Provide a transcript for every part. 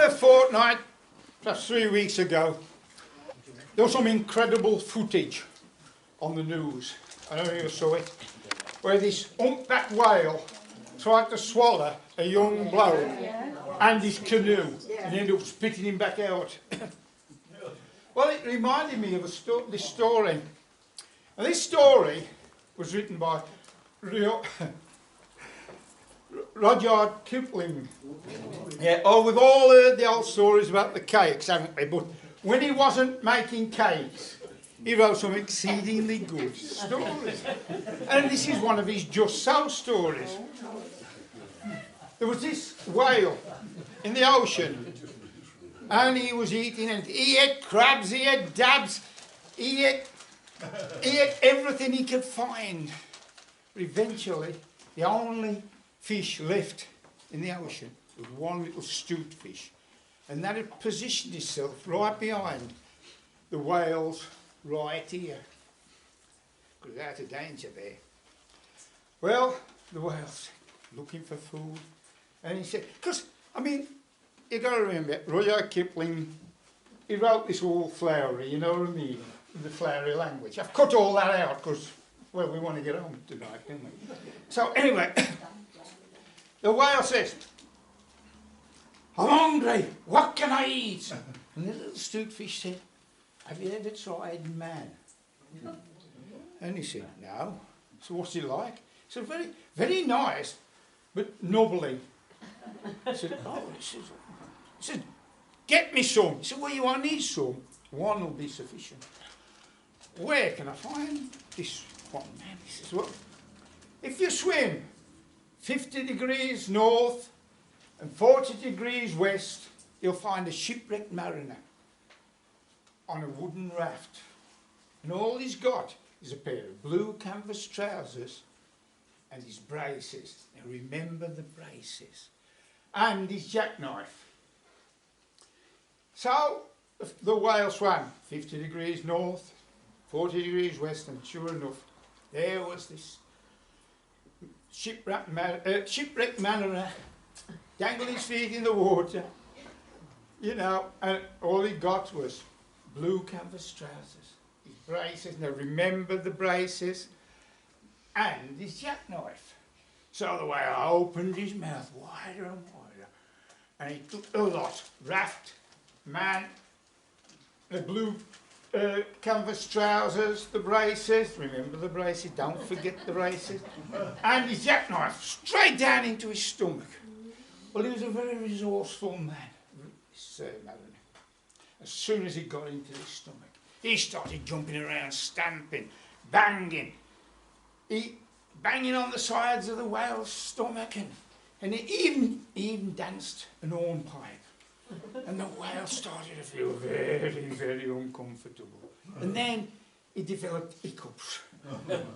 a fortnight, perhaps 3 weeks ago, there was some incredible footage on the news. I don't know if you saw it, where this humpback whale tried to swallow a young bloke and his canoe and ended up spitting him back out. Well, it reminded me of this story. And this story was written by Rudyard Kipling. Yeah, oh, we've all heard the old stories about the cakes, haven't we? But when he wasn't making cakes, he wrote some exceedingly good stories. And this is one of his just so stories. There was this whale in the ocean, and he was eating, and he ate crabs, he ate dabs, he ate everything he could find. But eventually, the only fish left in the ocean was one little stute fish, and that had positioned itself right behind the whale's right ear. It was out of danger there. Well, the whale's looking for food, and he said, because, I mean, you've got to remember, Rudyard Kipling, he wrote this all flowery, you know what I mean, in the flowery language. I've cut all that out because, well, we want to get home tonight, don't we? So anyway, the whale says, I'm hungry, what can I eat? And the little stute fish said, have you ever tried man? And he said, no. So what's he like? He said, very, very nice, but nubbly. I said, oh, he said, get me some. He said, well, you won't need some. One will be sufficient. Where can I find this one, man? He says, well, if you swim 50 degrees north and 40 degrees west, you'll find a shipwrecked mariner on a wooden raft. And all he's got is a pair of blue canvas trousers and his braces. Now remember the braces. And his jackknife. So the whale swam 50 degrees north, 40 degrees west, and sure enough, there was this shipwrecked mariner dangling his feet in the water, you know, and all he got was blue canvas trousers, his braces, now remember the braces, and his jackknife. So the whale opened his mouth wider and wider, and he took the lot, raft, man, the blue canvas trousers, the braces, remember the braces, don't forget the braces, and his jackknife straight down into his stomach. Well, he was a very resourceful man, this mariner. As soon as he got into his stomach, he started jumping around, stamping, banging, banging on the sides of the whale's stomach, and he even danced an hornpipe. And the whale started to feel very, very uncomfortable. And then he developed hiccups.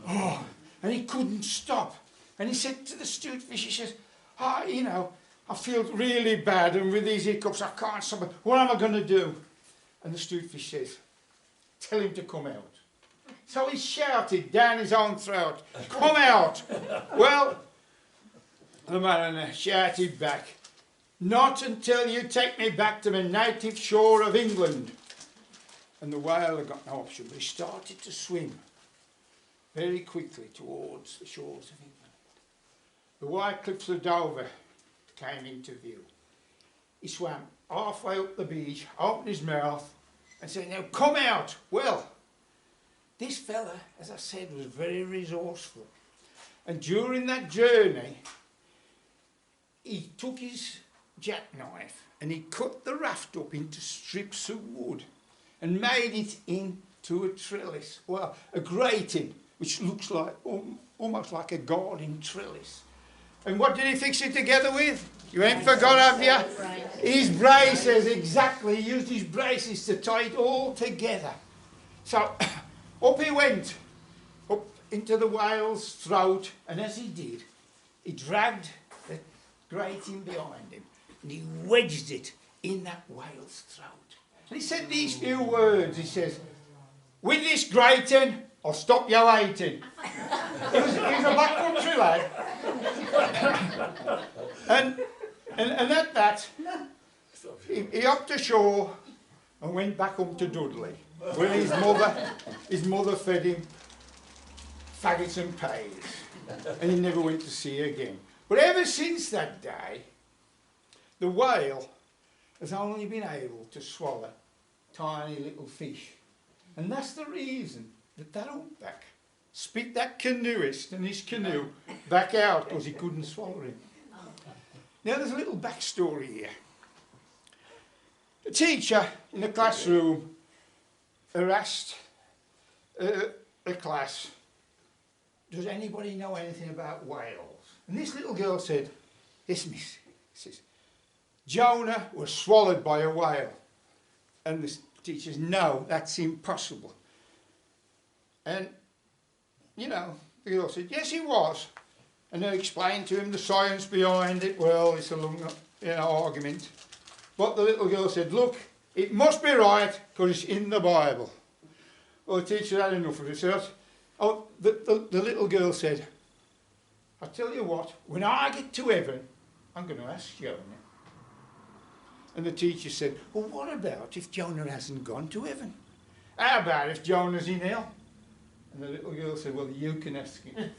Oh, and he couldn't stop. And he said to the stute fish, he says, you know, I feel really bad, and with these hiccups I can't stop. What am I going to do? And the stute fish says, tell him to come out. So he shouted down his own throat, come out. Well, the mariner shouted back, not until you take me back to my native shore of England. And the whale had got no option, but he started to swim very quickly towards the shores of England. The white cliffs of Dover came into view. He swam halfway up the beach, opened his mouth and said, now come out. Well, this fella, as I said, was very resourceful. And during that journey, he took his jackknife and he cut the raft up into strips of wood and made it into a trellis, well, a grating, which looks like almost like a garden trellis. And what did he fix it together with? You ain't forgot, have you? His braces, exactly. He used his braces to tie it all together. So up he went, up into the whale's throat, and as he did, he dragged the grating behind him and he wedged it in that whale's throat. And he said these few words, he says, with this grating, I'll stop you eating. He was a back country lad. and at that, he hopped ashore and went back home to Dudley, where his mother fed him faggots and peas, and he never went to sea again. But ever since that day, the whale has only been able to swallow tiny little fish. And that's the reason that humpback spit that canoeist and his canoe back out, because he couldn't swallow him. Now there's a little backstory here. The teacher in the classroom harassed the class, does anybody know anything about whales? And this little girl said, yes, miss. Says, Jonah was swallowed by a whale. And the teacher says, no, that's impossible. And, you know, the girl said, yes, he was. And they explained to him the science behind it. Well, it's a long argument. But the little girl said, look, it must be right because it's in the Bible. Well, the teacher had enough of it. So the little girl said, I tell you what, when I get to heaven, I'm going to ask Jonah. And the teacher said, well, what about if Jonah hasn't gone to heaven? How about if Jonah's in hell? And the little girl said, well, you can ask him.